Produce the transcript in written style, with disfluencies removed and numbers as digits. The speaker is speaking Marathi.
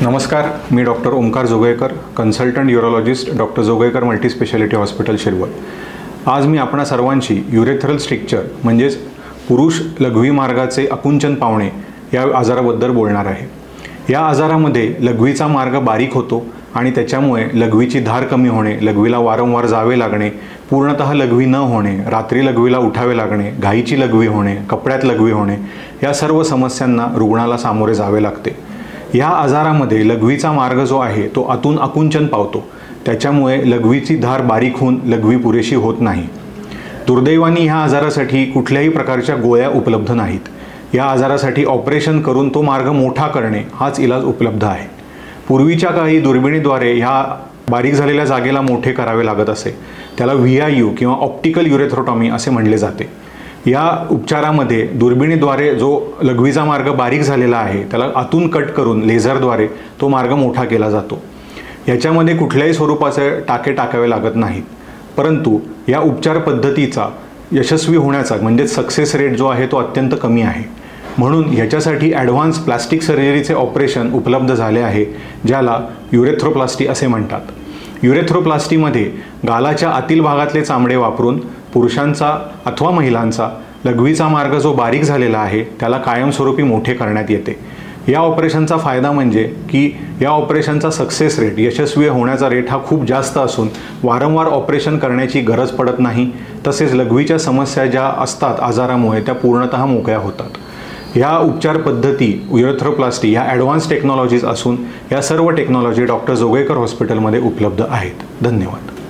नमस्कार, मी doctor Omkar Joglekar, consultant urologist, doctor Joglekar multispeciality hospital Shirwal. आज मी आपणा सर्वांची युरेथ्रल स्ट्रिक्चर म्हणजेच पुरुष लघवी मार्गाचे आकुंचन पावणे या आजाराबद्दल बोलणार आहे। या आजारामध्ये लघवीचा मार्ग बारीक होतो आणि त्याच्यामुळे लघवीची धार कमी होणे, लघवीला वारंवार जावे लागणे, पूर्णतः लघवी न होणे, रात्री लघवीला उठावे लागणे, घाईची लघवी होणे, कपड्यात लघवी होणे या सर्व समस्यांना रुग्णाला सामोरे जावे लागते। या आजारामध्ये लघवीचा मार्ग जो आहे तो आतून आकुंचन पावतो, त्याच्यामुळे लघवीची धार बारीक होऊन लघवी पुरेशी होत नाही। दुर्दैवाने ह्या आजारासाठी कुठल्याही प्रकारच्या गोळ्या उपलब्ध नाहीत। या आजारासाठी ऑपरेशन करून तो मार्ग मोठा करणे हाच इलाज उपलब्ध आहे। पूर्वीच्या काळी दुर्बिणीद्वारे ह्या बारीक झालेल्या जागेला मोठे करावे लागत असे, त्याला VIU किंवा ऑप्टिकल युरेथ्रोटॉमी असे म्हणले जाते। या उपचारामध्ये दुर्बिणीद्वारे जो लघवीचा मार्ग बारीक झालेला आहे त्याला आतून कट करून लेझरद्वारे तो मार्ग मोठा केला जातो। याच्यामध्ये कुठल्याही स्वरूपाचे टाके टाकावे लागत नाहीत, परंतु या उपचार पद्धतीचा यशस्वी होण्याचा म्हणजे सक्सेस रेट जो आहे तो अत्यंत कमी आहे। म्हणून याच्यासाठी ॲडव्हान्स प्लास्टिक सर्जरीचे ऑपरेशन उपलब्ध झाले आहे, ज्याला युरेथ्रोप्लास्टी असे म्हणतात। युरेथ्रोप्लास्टीमध्ये गालाच्या आतील भागातले चामडे वापरून पुरुषांचा अथवा महिलांचा लघवीचा मार्ग जो बारीक झालेला आहे त्याला कायमस्वरूपी मोठे करण्यात येते। या ऑपरेशनचा फायदा म्हणजे की या ऑपरेशनचा सक्सेस रेट, यशस्वी होण्याचा रेट हा खूप जास्त असून वारंवार ऑपरेशन करण्याची गरज पडत नाही, तसेच लघवीच्या समस्या ज्या असतात आजारामुळे त्या पूर्णतः मोकळ्या होतात। ह्या उपचार पद्धती युरेथ्रोप्लास्टी या ॲडव्हान्स टेक्नॉलॉजीज असून या सर्व टेक्नॉलॉजी डॉक्टर जोगळेकर हॉस्पिटलमध्ये उपलब्ध आहेत। धन्यवाद।